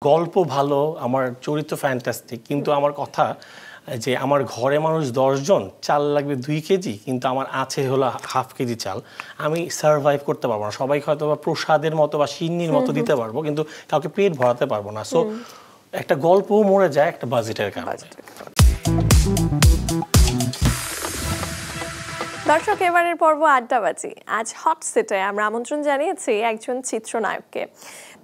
গল্প ভালো, আমার চরিত্র ফ্যান্টাস্টিক, কিন্তু আমার কথা যে আমার ঘরে মানুষ 10 জন, চাল লাগবে 2 কেজি, কিন্তু আমার আছে হলো হাফ কেজি চাল, আমি সার্ভাইভ করতে পারবো না। সবাইকে হয়তো বা প্রসাদের মতো বা সিন্নির মতো দিতে পারবো, কিন্তু কাউকে পেট ভরাতে পারবো না। সো একটা গল্প মরে যায় একটা বাজেটের কারণে। দর্শক, এবারের পর্ব আড্ডাবাজি। আজ হট সিটে আমরা আমন্ত্রণ জানিয়েছি একজন চিত্রনায়ককে।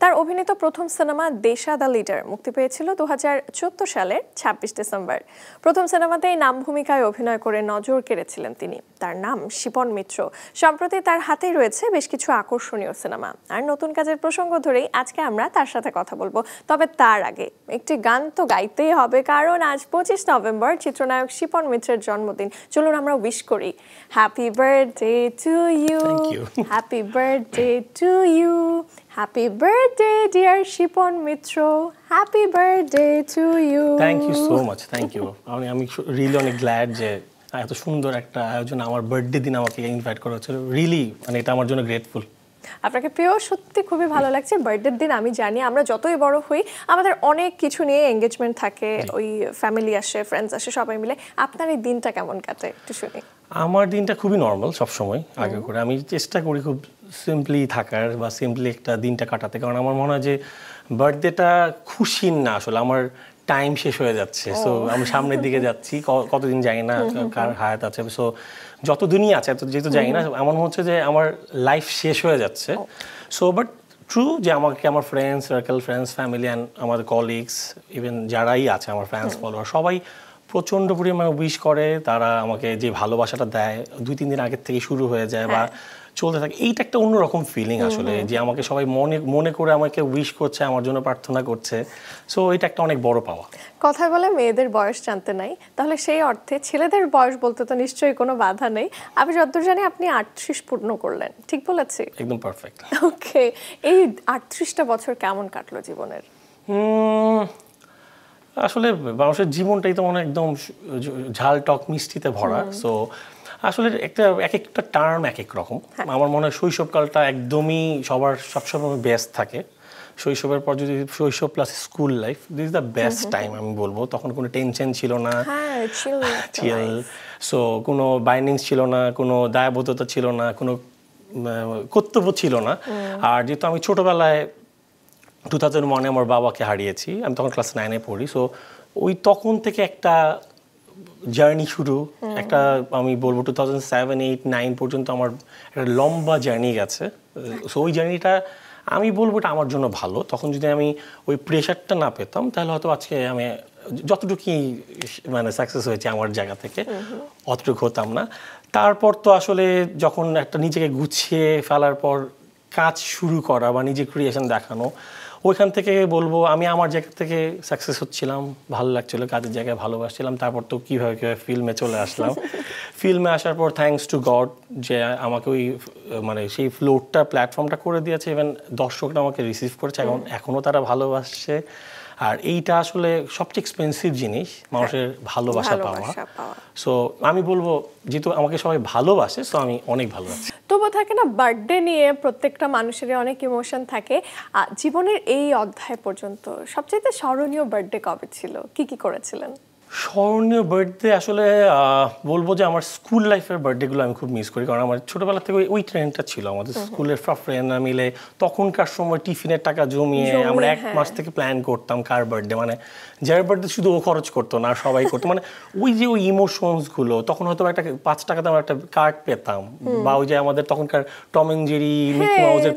তার অভিনীত প্রথম সিনেমা দেশা দ্য লিডার মুক্তি পেয়েছিল 2014 সালের 26 ডিসেম্বর। প্রথম সিনেমাতেই নাম ভূমিকায় অভিনয় করে নজর কেড়েছিলেন তিনি। তার নাম শিপন মিত্র। সম্প্রতি তার হাতেই রয়েছে বেশ কিছু আকর্ষণীয় সিনেমা আর নতুন কাজের প্রসঙ্গ ধরেই আজকে আমরা তার সাথে কথা বলবো। তবে তার আগে একটি গান তো গাইতেই হবে, কারণ আজ 25 নভেম্বর চিত্রনায়ক শিপন মিত্রের জন্মদিন। চলুন আমরা উইশ করি। Happy birthday to you, happy birthday to you, happy birthday dear Shipon Mitra, happy birthday to you. Thank you so much, thank you. আমি রিয়েলি অনেক গ্ল্যাড যে এত সুন্দর একটা আয়োজন আমার বার্থডে দিন আমাকে ইনভাইট করা হচ্ছিল। রিয়েলি মানে এটা আমার জন্য গ্রেটফুল। আপনাকে পেয়েও সত্যি খুবই ভালো লাগছে। বার্থডের দিন আমি জানি আমরা যতই বড় হই আমাদের অনেক কিছু নিয়ে এঙ্গেজমেন্ট থাকে, ওই ফ্যামিলি আসে, ফ্রেন্ডস আসে, সবাই মিলে। আপনার এই দিনটা কেমন কাটে একটু শুনি। আমার দিনটা খুবই নর্মাল সবসময়। আগে করে আমি চেষ্টা করি খুব সিম্পলি থাকার বা সিম্পলি একটা দিনটা কাটাতে, কারণ আমার মনে হয় যে বার্থডেটা খুশির না, আসলে আমার টাইম শেষ হয়ে যাচ্ছে। সো আমি সামনের দিকে যাচ্ছি, কতদিন জানি না কার হায়াত আছে। সো যত দিনই আছে যেহেতু জানি না, এমন হচ্ছে যে আমার লাইফ শেষ হয়ে যাচ্ছে। সো বাট ট্রু যে আমাকে আমার friends circle, friends, family and আমাদের কলিগস, ইভেন যারাই আছে আমার ফ্যান্স ফলোয়ার, সবাই প্রচণ্ড পরিমাণে উইশ করে। তারা আমাকে যে ভালোবাসাটা দেয় 2-3 দিন আগের থেকে শুরু হয়ে যায় বা চলতে থাকে। এইটা একটা অন্যরকম ফিলিং আসলে, যে আমাকে সবাই মনে করে আমাকে উইশ করছে, আমার জন্য প্রার্থনা করছে। সো এটা একটা অনেক বড় পাওয়া। কথা বলে মেয়েদের বয়স জানতে নাই, তাহলে সেই অর্থে ছেলেদের বয়স বলতে তো নিশ্চয়ই কোনো বাধা নেই। আমি যতদূর জানি আপনি 38 পূর্ণ করলেন, ঠিক বলেছি? একদম পারফেক্ট। ওকে, এই 38টা বছর কেমন কাটলো জীবনের? আসলে মানুষের জীবনটাই তো মনে একদম ঝাল টক মিষ্টিতে ভরা। সো আসলে এক একটা টার্ম এক এক রকম। আমার মনে হয় শৈশবকালটা একদমই সবসময় বেস্ট থাকে। শৈশবের পর যদি শৈশব plus school life, this is the best time আমি বলবো। তখন কোনো টেনশন ছিল না, চিল। সো কোনো বাইন্ডিংস ছিল না, কোনো দায়বদ্ধতা ছিল না, কোনো কর্তব্য ছিল না। আর যেহেতু আমি ছোটোবেলায় 2001-এ আমার বাবাকে হারিয়েছি, আমি তখন ক্লাস 9-এ পড়ি। সো ওই তখন থেকে একটা জার্নি শুরু, একটা আমি বলবো 2007, 8, 9 পর্যন্ত আমার একটা লম্বা জার্নি গেছে। সো ওই জার্নিটা আমি বলবো এটা আমার জন্য ভালো। তখন যদি আমি ওই প্রেশারটা না পেতাম, তাহলে হয়তো আজকে আমি যতটুকুই মানে সাকসেস হয়েছে আমার জায়গা থেকে অতটুকু হতাম না। তারপর তো আসলে যখন একটা নিজেকে গুছিয়ে ফেলার পর কাজ শুরু করা বা নিজের ক্রিয়েশন দেখানো, ওইখান থেকে বলবো আমি আমার জায়গা থেকে সাকসেস হচ্ছিলাম, ভালো লাগছিলো, কাজের জায়গায় ভালোবাসছিলাম। তারপর তো কীভাবে ফিল্মে চলে আসলাম। ফিল্মে আসার পর থ্যাঙ্কস টু গড যে আমাকে ওই মানে সেই ফ্লোরটা, প্ল্যাটফর্মটা করে দিয়েছে। ইভেন দর্শকরা আমাকে রিসিভ করেছে, এখনও তারা ভালোবাসছে। আর এইটা আসলে সবচেয়ে এক্সপেন্সিভ জিনিস, মানুষের ভালোবাসা পাওয়া। সো আমি বলবো যেহেতু আমাকে সবাই ভালোবাসে, সো আমি অনেক ভালো আছি। তবু থাকে না, বার্থডে নিয়ে প্রত্যেকটা মানুষেরই অনেক ইমোশন থাকে। জীবনের এই অধ্যায় পর্যন্ত সবচেয়ে স্মরণীয় বার্থডে কবে ছিল, কি করেছিলেন? স্মরণীয় বার্থডে আসলে বলবো যে আমার স্কুল লাইফের বার্থডেগুলো আমি খুব মিস করি, কারণ আমার ছোটোবেলা থেকে ওই ট্রেন্ডটা ছিল। আমাদের স্কুলের সব ফ্রেন্ডরা মিলে তখনকার সময় টিফিনের টাকা জমিয়ে আমরা 1 মাস থেকে প্ল্যান করতাম কার বার্থডে, মানে যার বার্থডে শুধু ও খরচ করতো না, সবাই করতো। মানে ওই যে ওই ইমোশনসগুলো, তখন হয়তো একটা 5 টাকাতে আমরা একটা কার্ড পেতাম, বা ওই যে আমাদের তখনকার টম অ্যান্ড জেরি, মিকি মাউসের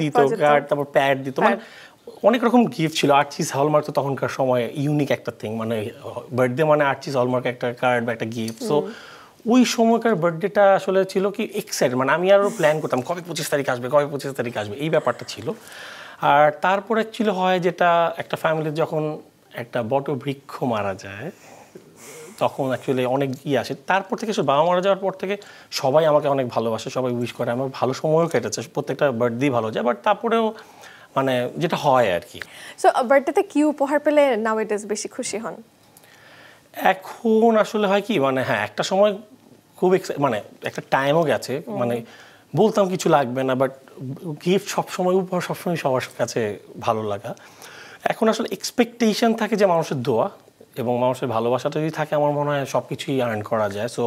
দিত কার্ড, তারপর প্যাড দিত, মানে অনেক রকম গিফট ছিল। আর্চিস হলমার্ক তো তখনকার সময় ইউনিক একটা থিং, মানে বার্থডে মানে আর্চিস হলমার্ক একটা কার্ড বা একটা গিফট। সো ওই সময়কার বার্থডেটা আসলে ছিল কি এক্সাইটেড, মানে আমি আরও প্ল্যান করতাম কবে 25 তারিখ আসবে, কবে 25 তারিখ আসবে, এই ব্যাপারটা ছিল। আর তারপর অ্যাকচুয়ালি হয় যেটা, একটা ফ্যামিলির যখন একটা বটবৃক্ষ মারা যায় তখন অ্যাকচুয়ালি অনেক আসে। তারপর থেকে বাবা মারা যাওয়ার পর থেকে সবাই আমাকে অনেক ভালোবাসে, সবাই উইশ করে, আমার ভালো সময়ও কেটেছে, প্রত্যেকটা বার্থডেই ভালো যায়। বাট তারপরেও মানে যেটা হয় আর কি। সো বার্থডেতে কি উপহার পেলে নাওয়াডেজ বেশি খুশি হন? এখন আসলে হয় কি, মানে হ্যাঁ একটা সময় খুব মানে একটা টাইমও গেছে, মানে বলতাম কিছু লাগবে না, বাট গিফট সবসময়, উপহার সবসময় সবার কাছে ভালো লাগা। এখন আসলে এক্সপেকটেশন থাকে যে মানুষের দোয়া এবং মানুষের ভালোবাসাটা যদি থাকে আমার মনে হয় সব কিছুই আর্ন করা যায়। সো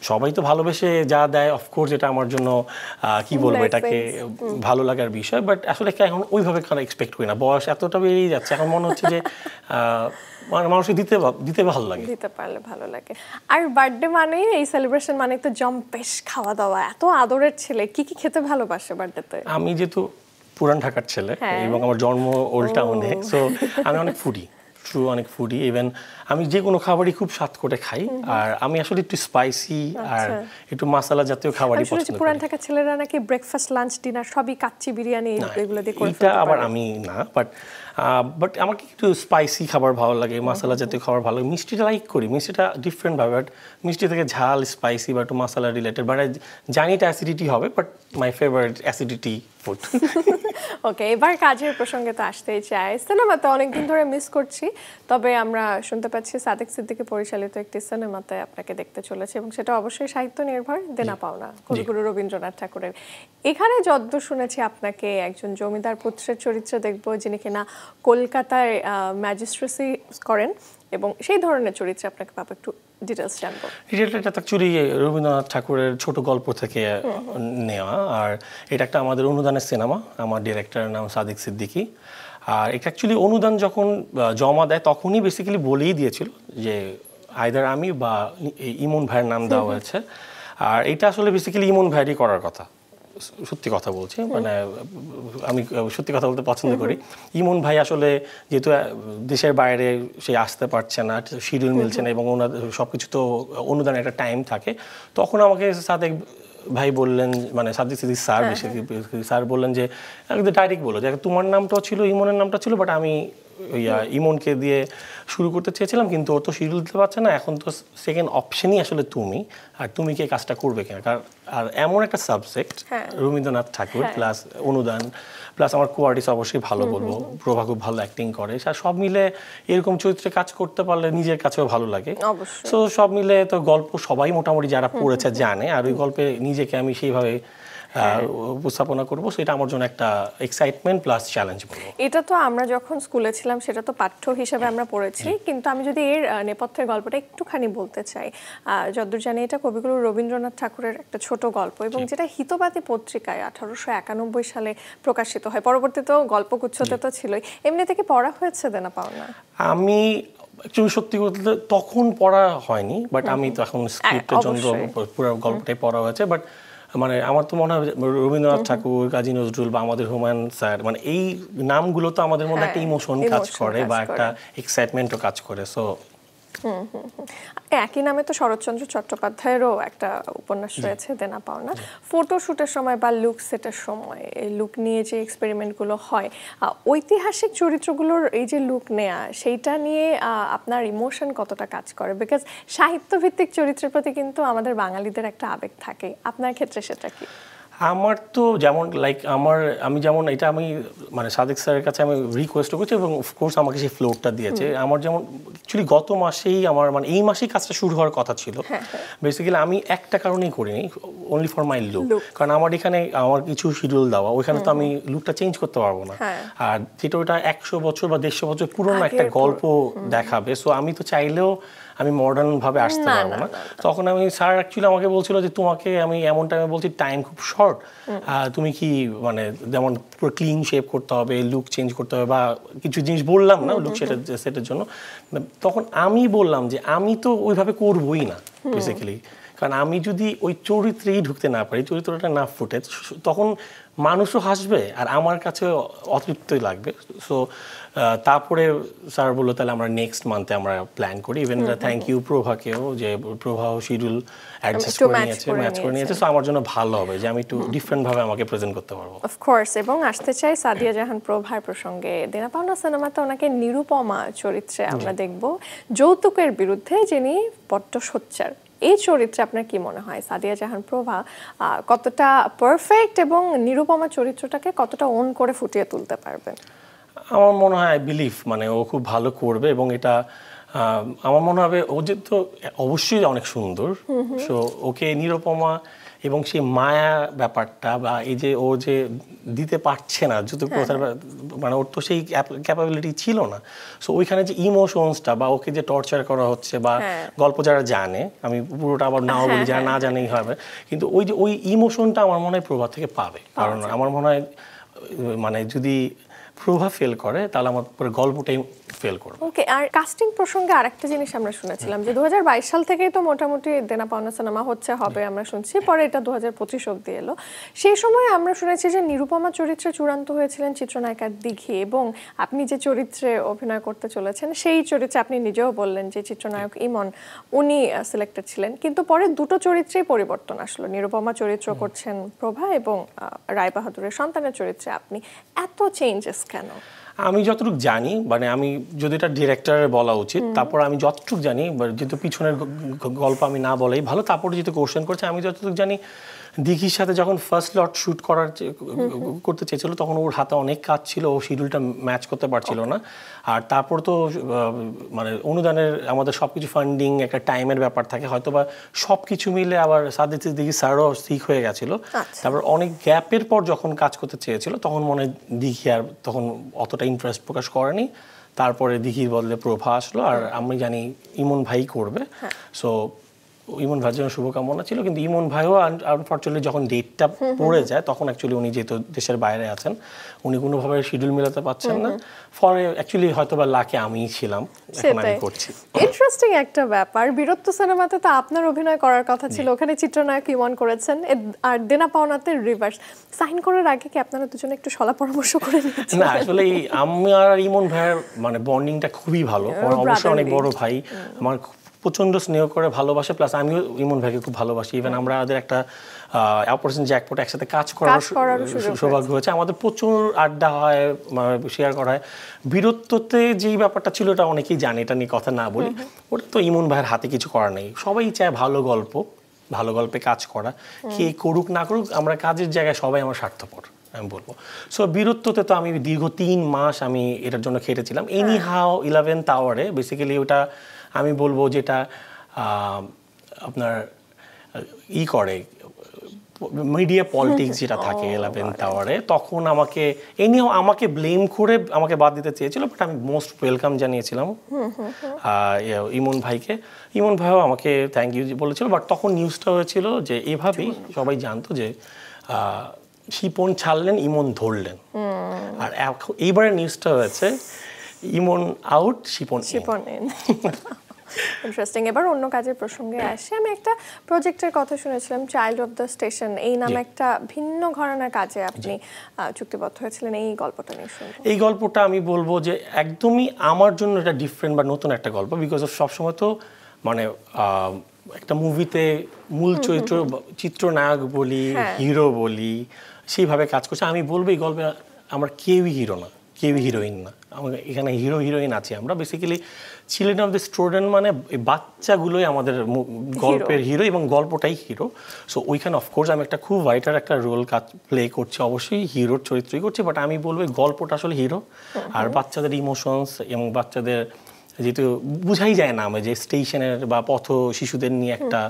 সবাই তো ভালোবেসে যা দেয় অফকোর্স এটা আমার জন্য কি বলবো এটাকে ভালো লাগার বিষয়, বাট আসলে এখন ওইভাবে কারো এক্সপেক্ট করি না। বয়স এতটা বেরিয়ে যাচ্ছে, এখন মনে হচ্ছে যে মানুষকে দিতে ভালো লাগে, দিতে পারলে ভালো লাগে। আর বার্থডে মানে এই সেলিব্রেশন মানে তো জম্পেশ খাওয়া দাওয়া, এত আদরের ছেলে কি কি খেতে ভালোবাসে বার্থডেতে? আমি যেহেতু পুরান ঢাকার ছেলে এবং আমার জন্ম ওল্ড টাউনে, সো আমি অনেক ফুডি ইভেন আমি যে কোনো খাবারই খুব স্বাদ করে খাই। আর আমি আসলে একটু স্পাইসি আর একটু মশলা জাতীয় খাবারই পছন্দ করি। পুরান ঢাকার ছেলেরা নাকি ব্রেকফাস্ট লাঞ্চ ডিনার সবই কাচ্চি বিরিয়ানি এগুলো দিয়ে করে এটা আবার আমি না, বাট আমাকে একটু স্পাইসি খাবার ভালো লাগে, মশলা জাতীয় খাবার ভালো লাগে। মিষ্টিটা লাইক করি, মিষ্টিটা ডিফারেন্ট ভাবে, বাট মিষ্টি থেকে ঝাল স্পাইসি বা একটু মশলা রিলেটেড, বাট জানি এটা অ্যাসিডিটি হবে, but my favourite acidity food. Okay, এবার কাজের প্রসঙ্গে তো আসতেই চাই। সিনেমাতে অনেকদিন ধরে মিস করছি, তবে আমরা শুনতে পাচ্ছি সাদেক সিদ্দিকী পরিচালিত একটি সিনেমাতে আপনাকে দেখতে চলেছে এবং সেটা অবশ্যই সাহিত্য নির্ভর, দেনা পাওনা, কবিগুরু রবীন্দ্রনাথ ঠাকুরের। এখানে যদ্দূর শুনেছি আপনাকে একজন জমিদার পুত্রের চরিত্রে দেখবো যিনি কিনা কলকাতায় ম্যাজিস্ট্রেসি করেন এবং সেই ধরনের চরিত্রে আপনাকে পাবো। একটু ডিটেলস জানবো। এটা অ্যাকচুয়ালি রবীন্দ্রনাথ ঠাকুরের ছোট গল্প থেকে নেওয়া, আর এটা একটা আমাদের অনুদানের সিনেমা। আমার ডিরেক্টরের নাম সাদেক সিদ্দিকী। আর এটা অ্যাকচুয়ালি অনুদান যখন জমা দেয় তখনই বেসিক্যালি বলেই দিয়েছিল যে আইদার আমি বা ইমন ভাইয়ের নাম দেওয়া হয়েছে। আর এটা আসলে বেসিক্যালি ইমন ভাইয়েরই করার কথা, সত্যি কথা বলছি, মানে আমি সত্যি কথা বলতে পছন্দ করি। ইমন ভাই আসলে যেহেতু দেশের বাইরে সে আসতে পারছে না, শিডিউল মিলছে না এবং ওনাদের সব কিছু তো অনুদানের একটা টাইম থাকে, তখন আমাকে সাদেক ভাই বললেন, মানে সাদেক সিদ্দিকী স্যার স্যার বললেন যে ডাইরেক্ট বলো যে তোমার নামটাও ছিল, ইমনের নামটা ছিল, বাট আমি ইমনকে দিয়ে শুরু করতে চেয়েছিলাম কিন্তু ও তো শিডিউল দিতে পারছে না, এখন তো সেকেন্ড অপশনই আসলে তুমি, আর তুমি কি কাজটা করবে কেন? আর এমন একটা সাবজেক্ট রবীন্দ্রনাথ ঠাকুর প্লাস অনুদান প্লাস আমার কোয়ার্টিস অবশ্যই ভালো বলবো, প্রভা খুব ভালো অ্যাক্টিং করে, আর সব মিলে এরকম চরিত্রে কাজ করতে পারলে নিজের কাছেও ভালো লাগে। সো সব মিলে তো গল্প সবাই মোটামুটি যারা পড়েছে জানে, আর ওই গল্পে নিজেকে আমি সেইভাবে উপস্থাপনা করবো, সেটা আমার জন্য একটা এক্সাইটমেন্ট প্লাস চ্যালেঞ্জ বলবো। এটা তো আমরা যখন স্কুলে ছিলাম সেটা তো পাঠ্য হিসেবে আমরা পড়েছি, কিন্তু আমি যদি এর নেপথ্যের গল্পটা একটুখানি বলতে চাই। যদ্দূর জানি এটা কবিগুরু রবীন্দ্রনাথ ঠাকুরের একটা ছোট গল্প এবং যেটা হিতবাদী পত্রিকায় 1891 সালে প্রকাশিত হয়। পরবর্তীতেও গল্পগুচ্ছতে তো ছিলই। এমনি থেকে পড়া হয়েছে দেনা পাওনা? আমি একচুয়ালি সত্যি বলতে তখন পড়া হয়নি, বাট আমি তো এখন স্ক্রিপ্টের জন্য পুরো গল্পটাই পড়া হয়েছে। বাট মানে আমার তো মনে হয় রবীন্দ্রনাথ ঠাকুর, কাজী নজরুল বা আমাদের হুমায়ুন স্যার, মানে এই নামগুলো তো আমাদের মধ্যে একটা ইমোশন কাজ করে বা একটা এক্সাইটমেন্টও কাজ করে। সো একই নামে তো শরৎচন্দ্র চট্টোপাধ্যায়েরও একটা উপন্যাস রয়েছে দেনা পাওনা। ফটোশুটের সময় বা লুক সেটের সময় এই লুক নিয়ে যে এক্সপেরিমেন্টগুলো হয়, ঐতিহাসিক চরিত্রগুলোর এই যে লুক নেয়া, সেইটা নিয়ে আপনার ইমোশন কতটা কাজ করে? বিকজ সাহিত্যভিত্তিক চরিত্রের প্রতি কিন্তু আমাদের বাঙালিদের একটা আবেগ থাকে, আপনার ক্ষেত্রে সেটা কি? আমার তো যেমন আমি যেমন এটা আমি মানে সাদেক স্যারের কাছে আমি রিকোয়েস্ট করছি এবং অফকোর্স আমাকে সেই ফ্লোরটা দিয়েছে। আমার যেমন অ্যাকচুয়ালি গত মাসেই আমার মানে এই মাসেই কাজটা শুরু হওয়ার কথা ছিল। বেসিক্যালি আমি একটা কারণেই করিনি, অনলি ফর মাই লুক, কারণ আমার এখানে আমার কিছু শিডিউল দেওয়া, ওইখানে তো আমি লুকটা চেঞ্জ করতে পারবো না। আর যেটা ওটা 100 বছর বা 150 বছর পুরনো একটা গল্প দেখাবে, সো আমি তো চাইলেও আমি মডার্ন ভাবে আসতে পারবো না। তখন আমি স্যার অ্যাকচুয়ালি আমাকে বলছিল যে তোমাকে আমি এমন টাইমে বলছি টাইম খুব শর্ট, তুমি কি মানে যেমন পুরো ক্লিন শেপ করতে হবে, লুক চেঞ্জ করতে হবে বা কিছু জিনিস বললাম না লুক সেটের জন্য। তখন আমি বললাম যে আমি তো ওইভাবে করবোই না বেসিক্যালি, কারণ আমি যদি ওই চরিত্রেই ঢুকতে না পারি, চরিত্রটা না ফুটে, তখন মানুষও হাসবে আর আমার কাছে অতৃপ্তই লাগবে। সো তারপরে স্যার বললো তাহলে আমরা নেক্সট মান্থে আমরা প্ল্যান করি। ইভেন থ্যাংক ইউ প্রভাকেও, যে প্রভাও শিডিউল অ্যাডজাস্ট করে নিয়েছে, ম্যাচ করে নিয়েছে। সো আমার জন্য ভালো হবে যে আমি একটু ডিফারেন্ট ভাবে আমাকে প্রেজেন্ট করতে পারবো। অফকোর্স। এবং আসতে চাই সাদিয়া জাহান প্রভার প্রসঙ্গে। দেনা পাওনা সিনেমাতে ওনাকে নিরুপমা চরিত্রে আমরা দেখব, যৌতুকের বিরুদ্ধে যিনি বড্ড সোচ্চার। এই চরিত্রে আপনার কি মনে হয় সাদিয়া জাহান প্রভা কতটা পারফেক্ট এবং নিরুপমা চরিত্রটাকে কতটা ওন করে ফুটিয়ে তুলতে পারবেন? আমার মনে হয় আই বিলিভ মানে ও খুব ভালো করবে এবং এটা আমার মনে হবে ও যে তো অবশ্যই অনেক সুন্দর। সো ওকে নিরুপমা এবং সেই মায়া ব্যাপারটা বা এই যে ও যে দিতে পারছে না যত কথার মানে ওর তো সেই ক্যাপাবিলিটি ছিল না। সো ওইখানে যে ইমোশনসটা বা ওকে যে টর্চার করা হচ্ছে বা গল্প যারা জানে, আমি পুরোটা আবার নাও বলি, যারা না জানেই হবে, কিন্তু ওই যে ওই ইমোশনটা আমার মনে হয় প্রভা থেকে পাবে। কারণ আমার মনে হয় মানে যদি প্রভা ফেল করে তাহলে আমার পুরো গল্পটাই ফেল করবে। ওকে, আর কাস্টিং প্রসঙ্গে আরেকটা জিনিস আমরা শুনেছিলাম যে 2022 সাল থেকেই তো মোটামুটি দেনা পাওনা সিনেমা হবে আমরা শুনছি, পরে এটা 2025 অবধি এলো। সেই সময় আমরা শুনেছি যে নিরুপমা চরিত্রে চূড়ান্ত হয়েছিলেন চিত্রনায়িকার দিঘি, এবং আপনি যে চরিত্রে অভিনয় করতে চলেছেন সেই চরিত্রে আপনি নিজেও বললেন যে চিত্রনায়ক ইমন উনি সিলেক্টেড ছিলেন, কিন্তু পরে দুটো চরিত্রেই পরিবর্তন আসলো। নিরুপমা চরিত্র করছেন প্রভা এবং রায় বাহাদুরের সন্তানের চরিত্রে আপনি। এত চেঞ্জেস কেন? আমি যতটুকু জানি, মানে আমি যদি এটা ডিরেক্টরের বলা উচিত, তারপর আমি যতটুকু জানি, যেহেতু পিছনের গল্প আমি না বলেই ভালো, তারপরে যেহেতু কোশ্চেন করছে, আমি যতটুকু জানি দিঘির সাথে যখন ফার্স্ট লট শুট করতে চেয়েছিল তখন ওর হাতে অনেক কাজ ছিল, ও শিডিউলটা ম্যাচ করতে পারছিল না। আর তারপর তো মানে অনুদানের আমাদের সব কিছু ফান্ডিং একটা টাইমের ব্যাপার থাকে, হয়তো বা সব কিছু মিলে আবার সাদিক দিঘি স্যারও ঠিক হয়ে গেছিলো। তারপর অনেক গ্যাপের পর যখন কাজ করতে চেয়েছিল তখন মনে হয় দিঘি আর তখন অতটা ইন্টারেস্ট প্রকাশ করেনি। তারপরে দিঘির বদলে প্রভা আসলো, আর আমি জানি ইমন ভাই করবে। সো ইমন ভাইয়ের জন্য শুভকামনা ছিল, কিন্তু ইমন ভাইও আনফর্চুনেটলি যখন ডেটটা পড়ে যায় তখন অ্যাকচুয়ালি উনি যেহেতু দেশের বাইরে আছেন, উনি কোনোভাবে শিডিউল মেলাতে পারছেন না। ফলে অ্যাকচুয়ালি হয়তো বা লাকে আমিই ছিলাম, এখন আমি করছি। ইন্টারেস্টিং একটা ব্যাপার, বীরত্ব সিনেমাতে তো আপনার অভিনয় করার কথা ছিল, ওখানে চিত্রনায়ক ইমন করেছেন, আর দেনা পাওনাতে রিভার্স। সাইন করার আগে কি আপনারা দুজনে একটু সলা পরামর্শ করে নিয়েছেন? না, আসলে আমি আর ইমন ভাইয়ের মানে বন্ডিংটা খুবই ভালো, অবশ্যই অনেক বড় ভাই, আমার প্রচন্ড স্নেহ করে ভালোবাসে, প্লাস আমিও ইমন ভাইকে খুব ভালোবাসি। ইভেন আমরা আমাদের একটা অপারেশন জ্যাকপট একসাথে কাজ করার সৌভাগ্য হয়েছে, আমাদের প্রচুর আড্ডা হয়, শেয়ার করা হয়। বীরত্বতে যেই ব্যাপারটা ছিল এটা অনেকেই জানে, এটা নিয়ে কথা না বলি, ওটা তো ইমন ভাইয়ের হাতে কিছু করার নেই। সবাই চায় ভালো গল্প, ভালো গল্পে কাজ করা, কে করুক না করুক, আমরা কাজের জায়গায় সবাই আমার স্বার্থপর আমি বলবো। সো বীরত্বতে তো আমি দীর্ঘ 3 মাস আমি এটার জন্য খেটেছিলাম। এনি হাও 11th আওয়ারে বেসিক্যালি ওটা আমি বলবো যেটা আপনার করে মিডিয়া পলিটিক্স যেটা থাকে 11th আওয়ারে, তখন আমাকে আমাকে ব্লেম করে আমাকে বাদ দিতে চেয়েছিল, বাট আমি মোস্ট ওয়েলকাম জানিয়েছিলাম ইমন ভাইকে। ইমন ভাইও আমাকে থ্যাংক ইউ বলেছিল, বাট তখন নিউজটা হয়েছিল যে এভাবেই সবাই জানতো যে শিপন ছাড়লেন, ইমন ধরলেন। আর এইবারের নিউজটা হয়েছে ইমন আউট, শিপন ইন। ইন্টারেস্টিং। এবার অন্য কাজের প্রসঙ্গে আসে, আমি একটা প্রজেক্টের কথা শুনেছিলাম, চাইল্ড অফ দ্য স্টেশন, এই নামে একটা ভিন্ন ঘরানার কাজে আপনি চুক্তিবদ্ধ হয়েছিলেন। এই গল্পটা নিয়ে শুনবো। এই গল্পটা আমি বলবো যে একদমই আমার জন্য এটা ডিফারেন্ট বা নতুন একটা গল্প, বিকজ অফ সবসময় তো মানে একটা মুভিতে মূল চরিত্র চিত্রনায়ক বলি, হিরো বলি, সেইভাবে কাজ করছে। আমি বলবো এই গল্পে আমরা কেউই হিরো না, কেউই হিরোইন না, আমাদের এখানে হিরো হিরোইন আছি আমরা। Basically children of the student মানে বাচ্চাগুলোই আমাদের গল্পের হিরো এবং গল্পটাই হিরো। সো ওইখানে অফকোর্স আমি একটা খুব ভাইটাল একটা রোল প্লে করছি, অবশ্যই হিরোর চরিত্রই করছি, বাট আমি বলবো গল্পটা আসলে হিরো। আর বাচ্চাদের ইমোশনস এবং বাচ্চাদের যেহেতু বুঝাই যায় না যে স্টেশনের বা পথ শিশুদের নিয়ে একটা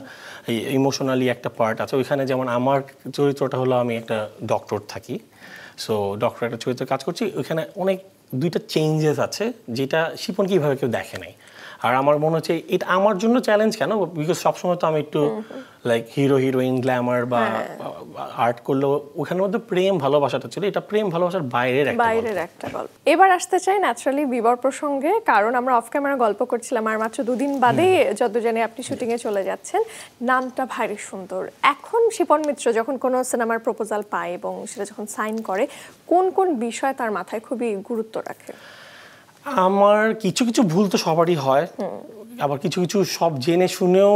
ইমোশনালি একটা পার্ট আছে ওইখানে। যেমন আমার চরিত্রটা হলো আমি একটা ডক্টর থাকি, সো ডক্টর একটা চরিত্রে কাজ করছি, ওইখানে অনেক 2টা চেঞ্জেস আছে যেটা শিপন কীভাবে কেউ দেখে নাই। আর আমার মনে হচ্ছে এটা আমার জন্য চ্যালেঞ্জ কেন, বিকজ সবসময় তো আমি একটু লাইক হিরো হিরোইন গ্ল্যামার বা আর্ট করলেও ওখানের মধ্যে প্রেম ভালোবাসাটা ছিল, এটা প্রেম ভালোবাসার বাইরের একটা গল্প। এবার আসতে চাই ন্যাচারালি বিবর প্রসঙ্গে, কারণ আমরা অফ ক্যামেরা গল্প করছিলাম আর মাত্র 2 দিন বাদে যত জানি আপনি শুটিংয়ে চলে যাচ্ছেন। নামটা ভারী সুন্দর। এখন শিপন মিত্র যখন কোনো সিনেমার প্রপোজাল পায় এবং সেটা যখন সাইন করে, কোন কোন বিষয় তার মাথায় খুবই গুরুত্ব রাখে? আমার কিছু কিছু ভুল তো সবারই হয়, আবার কিছু কিছু সব জেনে শুনেও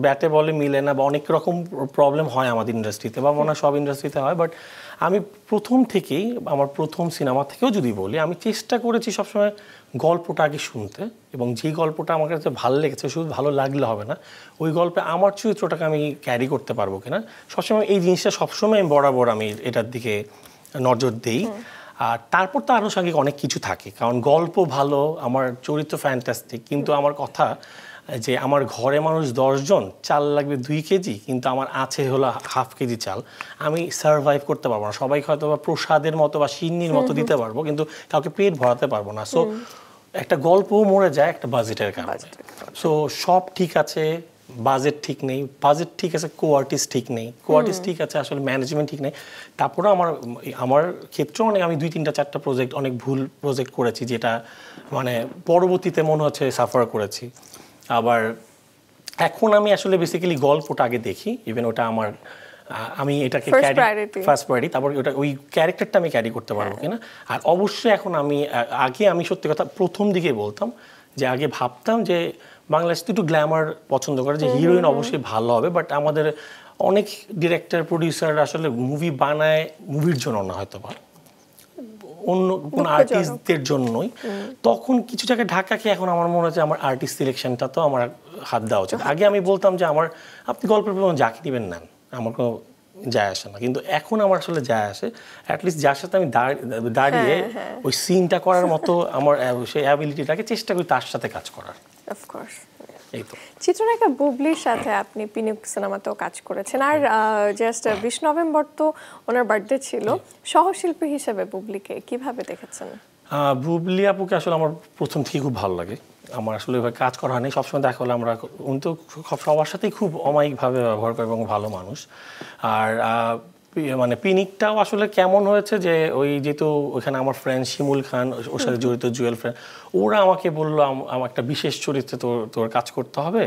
ব্যাটে বলে মিলে না, বা অনেক রকম প্রবলেম হয় আমাদের ইন্ডাস্ট্রিতে, বা মনে হয় সব ইন্ডাস্ট্রিতে হয়। বাট আমি প্রথম থেকেই, আমার প্রথম সিনেমা থেকেও যদি বলি, আমি চেষ্টা করেছি সবসময় গল্পটা আগে শুনতে, এবং যেই গল্পটা আমার কাছে ভালো লেগেছে, শুধু ভালো লাগলে হবে না, ওই গল্পে আমার চরিত্রটাকে আমি ক্যারি করতে পারবো কিনা। সবসময় এই জিনিসটা সবসময় বরাবর আমি এটার দিকে নজর দিই। আর তারপর তো আনুষঙ্গিক অনেক কিছু থাকে, কারণ গল্প ভালো, আমার চরিত্র ফ্যান্টাস্টিক, কিন্তু আমার কথা যে আমার ঘরে মানুষ 10 জন, চাল লাগবে 2 কেজি, কিন্তু আমার আছে হলো হাফ কেজি চাল, আমি সার্ভাইভ করতে পারবো না। সবাইকে হয়তো বা প্রসাদের মতো বা সিন্নির মতো দিতে পারবো, কিন্তু কাউকে পেট ভরাতে পারবো না। সো একটা গল্পও মরে যায় একটা বাজেটের কারণে। সো সব ঠিক আছে, বাজেট ঠিক নেই, বাজেট ঠিক আছে, কোয়ার্টিস্ট ঠিক নেই, কোয়ার্টিস্ট ঠিক আছে, আসলে ম্যানেজমেন্ট ঠিক নেই। তারপরে আমার ক্ষেত্রে অনেক, আমি 2-3-4টা প্রজেক্ট, অনেক ভুল প্রজেক্ট করেছি, যেটা মানে পরবর্তীতে মনে হচ্ছে সাফার করেছি। আবার এখন আমি আসলে বেসিক্যালি গল্পটা আগে দেখি, ইভেন ওটা আমার আমি এটাকে ফার্স্ট প্রায়োরিটি, তারপর ওটা ওই ক্যারেক্টারটা আমি ক্যারি করতে পারবো কিনা। আর অবশ্যই এখন আগে আমি সত্যি কথা প্রথম দিকে বলতাম যে আগে ভাবতাম যে বাংলাদেশ তো একটু গ্ল্যামার পছন্দ করে, যে হিরোইন অবশ্যই ভালো হবে, বাট আমাদের অনেক ডিরেক্টর প্রডিউসার আসলে মুভি বানায় মুভির জন্য না, হয়তো বা অন্য কোন আর্টিস্টদের জন্যই। তখন কিছু জায়গায় ঢাকাকে এখন আমার মনে হচ্ছে আমার আর্টিস্ট সিলেকশনটা তো আমার হাত দেওয়া উচিত। আগে আমি বলতাম যে আপনি গল্পের প্রবলেম যাকে দিবেন নেন, আমার কোনো যায় আসে না, কিন্তু এখন আমার আসলে যায় আসে। অ্যাটলিস্ট যার সাথে আমি দাঁড়িয়ে ওই সিনটা করার মতো আমার সেই অ্যাবিলিটিটাকে চেষ্টা করি তার সাথে কাজ করার। অফকোর্স। চিত্রনায়িকা বুবলির সাথে আপনি পিনিক সিনেমাতেও কাজ করেছেন, আর জাস্ট 20 নভেম্বর তো ওনার বার্থডে ছিল। সহশিল্পী হিসেবে বুবলিকে কিভাবে দেখেছেন? বুবলি আপুকে আসলে আমার প্রথম থেকে খুব ভালো লাগে। আমার আসলে এভাবে কাজ করা হয়নি, সবসময় দেখা হলে উনি তো সবার সাথেই খুব অমায়িকভাবে ব্যবহার করে এবং ভালো মানুষ। আর মানে পিনিকটাও আসলে কেমন হয়েছে যে ওই যেহেতু ওইখানে আমার ফ্রেন্ড শিমুল খান, ওর সাথে জড়িত জুয়েল ফ্রেন্ড, ওরা আমাকে বললো আমার একটা বিশেষ চরিত্রে তোর কাজ করতে হবে।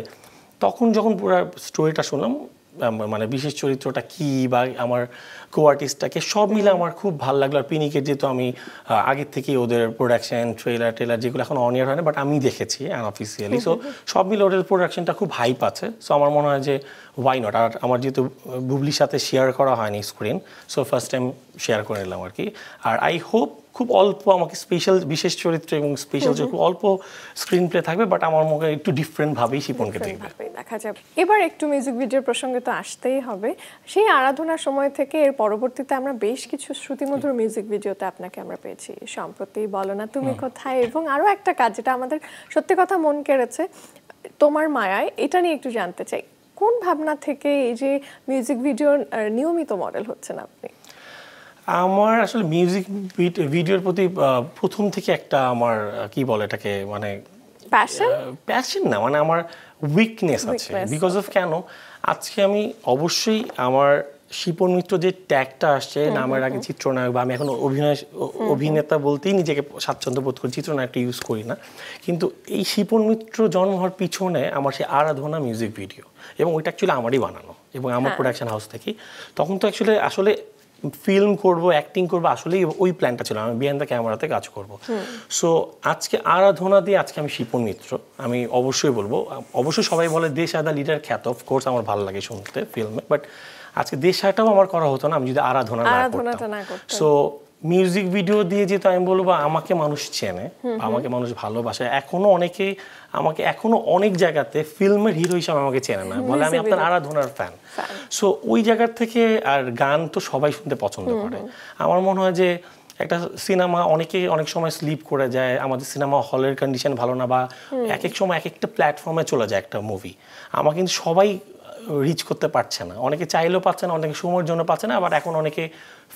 তখন যখন পুরো স্টোরিটা শুনলাম, মানে বিশেষ চরিত্রটা কি বা আমার কো-আর্টিস্টটাকে, সব মিলে আমার খুব ভালো লাগলো। আর পিনিকের যেহেতু আমি আগের থেকেই ওদের প্রোডাকশন ট্রেলার যেগুলো এখন অন ইয়ার হয় না, বাট আমি দেখেছি আনঅফিসিয়ালি, সো সব মিলে ওদের প্রোডাকশনটা খুব হাইপ আছে। সো আমার মনে হয় যে ওয়াই নট। আর আমার যেহেতু বুবলির সাথে শেয়ার করা হয়নি screen, so first time share করে নিলাম আর কি। আর আই হোপ খুব অল্প আমাকে বিশেষ চরিত্র এবং স্পেশাল খুব অল্প স্ক্রিন প্লে থাকবে, বাট আমার মনে হয় একটু ডিফারেন্টভাবেই শিপনকে দেখবে, দেখা যাবে। এবার একটু মিউজিক ভিডিওর প্রসঙ্গে তো আসতেই হবে। সেই আরাধনার সময় থেকে এর পরবর্তীতে আমরা বেশ কিছু শ্রুতিমধুর মিউজিক ভিডিওতে আপনাকে আমরা পেয়েছি। সম্প্রতি বলো না তুমি কোথায়, এবং আরও একটা কাজ যেটা আমাদের সত্যি কথা মন কেড়েছে, তোমার মায়ায়। এটা নিয়ে একটু জানতে চাই, কোন ভাবনা থেকে এই যে মিউজিক ভিডিওর নিয়মিত মডেল হচ্ছেন আপনি? আমার আসলে মিউজিক ভিডিওর প্রতি প্রথম থেকে একটা আমার কি বলে এটাকে, মানে প্যাশন না, মানে আমার উইকনেস আছে। বিকজ অফ কেন, আজকে আমি অবশ্যই আমার শিপন মিত্র যে ট্যাগটা আসছে নামের আগে চিত্রনায়ক, বা আমি এখন অভিনেতা বলতেই নিজেকে স্বাচ্ছন্দ্য বোধ করি, চিত্রনায়কটা ইউজ করি না। কিন্তু এই শিপন মিত্র জন্ম হওয়ার পিছনে আমার সেই আরাধনা মিউজিক ভিডিও, এবং ওইটা অ্যাকচুয়ালি আমারই বানানো এবং আমার প্রোডাকশন হাউস থেকেই। তখন তো আসলে ফিল্ম করব, অ্যাক্টিং করবো, আসলেই ওই প্ল্যানটা ছিল, আমি বিহাইন্ড দ্য ক্যামেরাতে কাজ করব। সো আজকে আরাধনা দিয়ে আজকে আমি শিপন মিত্র, আমি অবশ্যই বলবো। অবশ্যই সবাই বলে দেশ আদা লিডার খ্যাত, অফকোর্স আমার ভালো লাগে শুনতে ফিল্মে, বাট আজকে দেশ আটাও আমার করা হতো না আমি যদি আরাধনা না করতাম। সো মিউজিক ভিডিও দিয়ে যেহেতু আমি বলবো আমাকে মানুষ চেনে, আমাকে মানুষ ভালোবাসে, এখনো অনেক জায়গাতে ফিল্মের হিরো হিসাবে আমাকে চেনে না, বলে আমি আপনার আরাধনার ফ্যান। সো ওই জায়গার থেকে, আর গান তো সবাই শুনতে পছন্দ করে। আমার মনে হয় যে একটা সিনেমা অনেক সময় স্লিপ করে যায়, আমাদের সিনেমা হলের কন্ডিশন ভালো না, বা এক এক সময় এক একটা প্ল্যাটফর্মে চলে যায় একটা মুভি, আমার কিন্তু সবাই রিচ করতে পারছে না, অনেকে চাইলেও পাচ্ছে না, অনেকে সময়ের জন্য পাচ্ছে না, আবার এখন অনেকে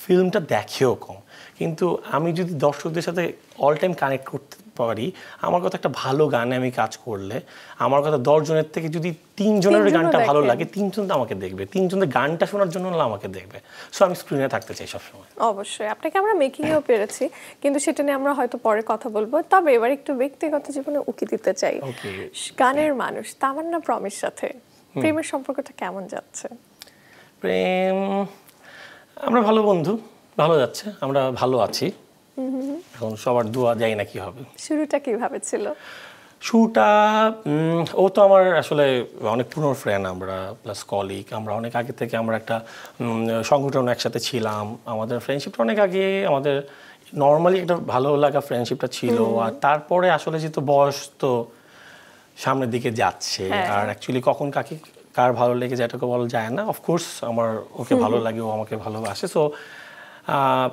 ফিল্মটা দেখেও কম। কিন্তু আমি যদি দর্শকদের সাথে অল টাইম কানেক্ট করতে পারি, আমার কথা একটা ভালো গানে আমি কাজ করলে, আমার কথা 10 জনের থেকে যদি 3 জনের গানটা ভালো লাগে, 3 জন তো আমাকে দেখবে, 3 জনের গানটা শোনার জন্য আমাকে দেখবে। সো আমি স্ক্রিনে থাকতে চাই সবসময়। অবশ্যই আপনাকে আমরা মেকিংও পেরেছি, কিন্তু সেটা নিয়ে আমরা হয়তো পরে কথা বলবো। তবে এবার একটু ব্যক্তিগত জীবনে উকি দিতে চাই। গানের মানুষ তামান্না প্রমিস সাথে প্রেমের সম্পর্কটা কেমন যাচ্ছে? প্রেম, আমরা ভালো বন্ধু, ভালো যাচ্ছে, আমরা ভালো আছি। এখন সবার দোয়া, যাই না কি হবে। শুরুটা কিভাবে ছিল? শুরুটা ও তো আমার আসলে অনেক পুরনো ফ্রেন্ড, আমরা প্লাস কলিগ, আমরা অনেক আগে থেকে আমরা একটা সংগঠন একসাথে ছিলাম, আমাদের ফ্রেন্ডশিপটা অনেক আগে, আমাদের নর্মালি একটা ভালো লাগা ফ্রেন্ডশিপটা ছিল। আর তারপরে আসলে যেহেতু বয়স তো সামনের দিকে যাচ্ছে, আর অ্যাকচুয়ালি কখন কার ভালো লেগে যায় এটাকে বলা যায় না। অফকোর্স আমার ওকে ভালো লাগে, ও আমাকে ভালোবাসে। সো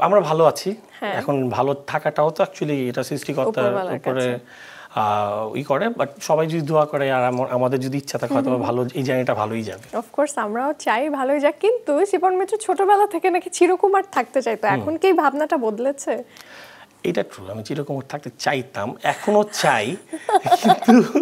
আমরা ভালো আছি এখন ভালো থাকাটাও তো অ্যাকচুয়ালি এটা সৃষ্টিকর্তার উপরে করে বাট সবাই যদি দোয়া করে আর আমাদের যদি ইচ্ছা থাকে হয়তো ভালো এই জার্নিটা ভালোই যাবে অফকোর্স আমরাও চাই ভালোই যাক কিন্তু শিপন মিত্র ছোটবেলা থেকে নাকি চিরকুমার থাকতে চাইতো এখন কি এই ভাবনাটা বদলেছে এটা ট্রু আমি চিরকুমার থাকতে চাইতাম এখনো চাই কিন্তু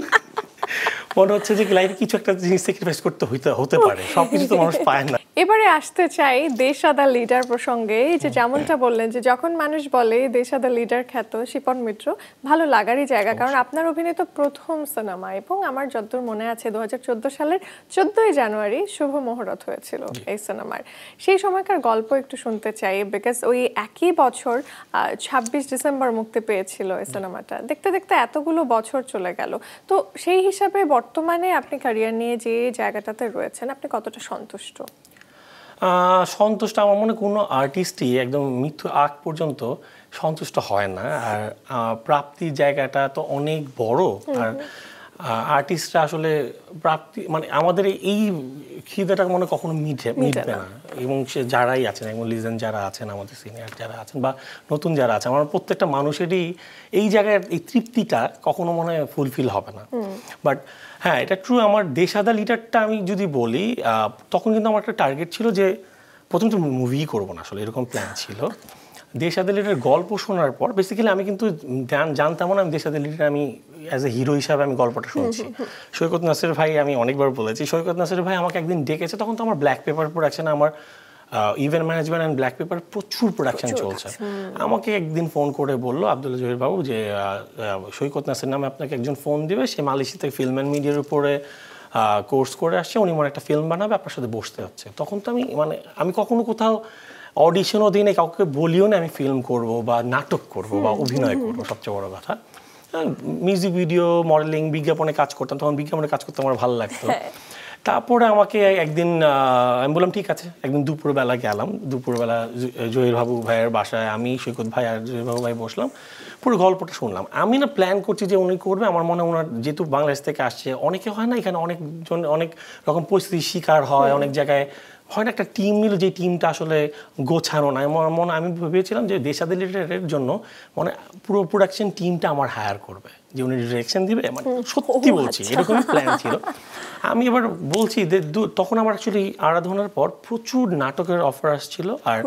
মনে হচ্ছে যে লাইফে কিছু একটা জিনিস স্যাক্রিফাইস করতে হতে পারে সবকিছু তো মানুষ পায় না এবারে আসতে চাই দেশ আদা লিডার প্রসঙ্গে এই যে যেমনটা বললেন যে যখন মানুষ বলে দেশ আদা লিডার খ্যাত শিপন মিত্র ভালো লাগারই জায়গা কারণ আপনার অভিনীত প্রথম সিনেমা এবং আমার যতদূর মনে আছে 2014 সালের 14ই জানুয়ারি শুভ মুহূর্ত হয়েছিল এই সিনেমার সেই সময়কার গল্প একটু শুনতে চাই বিকজ ওই একই বছর 26 ডিসেম্বর মুক্তি পেয়েছিল এই সিনেমাটা দেখতে দেখতে এতগুলো বছর চলে গেল তো সেই হিসাবে বর্তমানে আপনি ক্যারিয়ার নিয়ে যে জায়গাটাতে রয়েছেন আপনি কতটা সন্তুষ্ট সন্তুষ্ট আমার মনে কোনো আর্টিস্টই একদম মৃত্যু আগ পর্যন্ত সন্তুষ্ট হয় না আর প্রাপ্তির জায়গাটা তো অনেক বড় আর আর্টিস্টরা আসলে প্রাপ্তি মানে আমাদের এই খিদেটা মনে কখনো মিটবে না এবং সে যারাই আছেন এবং লিজেন্ড যারা আছেন আমাদের সিনিয়র যারা আছেন বা নতুন যারা আছেন আমার প্রত্যেকটা মানুষেরই এই জায়গায় এই তৃপ্তিটা কখনো মনে হয় ফুলফিল হবে না বাট হ্যাঁ এটা ট্রু আমার দেশ আদা লিডারটা আমি যদি বলি তখন কিন্তু আমার একটা টার্গেট ছিল যে প্রথম তো মুভি করবো না আসলে এরকম প্ল্যান ছিল দেশ আদা লিডারের গল্প শোনার পর বেসিক্যালি আমি কিন্তু জানতাম না আমি দেশ আদা লিডার আমি অ্যাজ এ হিরো হিসাবে আমি গল্পটা শুনছি সৈকত নাসির ভাই আমি অনেকবার বলেছি সৈকত নাসির ভাই আমাকে একদিন ডেকেছে তখন তো আমার ব্ল্যাক পেপার প্রোডাকশন আমার event management and black pepper প্রচুর প্রোডাকশন চলছে আমাকে একদিন ফোন করে বললো আব্দুল্লাহ জহির বাবু যে সৈকত নাসির নামে আপনাকে একজন ফোন দিবে সে মালয়েশিয়া থেকে ফিল্ম অ্যান্ড মিডিয়ার উপরে কোর্স করে আসছে উনি মনে একটা ফিল্ম বানাবে আপনার সাথে বসতে যাচ্ছে তখন তো আমি কখনো কোথাও অডিশনও দিই না কাউকে বলিও না আমি ফিল্ম করব বা নাটক করব বা অভিনয় করব সবচেয়ে বড় কথা মিউজিক ভিডিও মডেলিং বিজ্ঞাপনে কাজ করতাম তখন বিজ্ঞাপনে কাজ করতে আমার ভালো লাগতো তারপরে আমাকে একদিন আমি বললাম ঠিক আছে একদিন দুপুরবেলা গেলাম দুপুরবেলা জহির বাবু ভাইয়ের বাসায় আমি সৈকত ভাই আর জহির বাবু ভাই বসলাম পুরো গল্পটা শুনলাম আমি না প্ল্যান করছি যে উনি করবে আমার মনে হয় ওনার যেহেতু বাংলাদেশ থেকে আসছে অনেকে হয় না এখানে অনেকজন অনেক রকম পরিস্থিতির শিকার হয় অনেক জায়গায় হয় না একটা টিম নিল যে টিমটা আসলে গোছানো না আমি ভেবেছিলাম যে দেশ আদা লিডারের জন্য মানে পুরো প্রোডাকশন টিমটা আমার হায়ার করবে যে উনি ডিরেকশন দিবে মানে সত্যি বলছি এরকমই প্ল্যান ছিল আমি এবার বলছি তখন আমার অ্যাকচুয়ালি আরাধনার পর প্রচুর নাটকের অফার আসছিল আর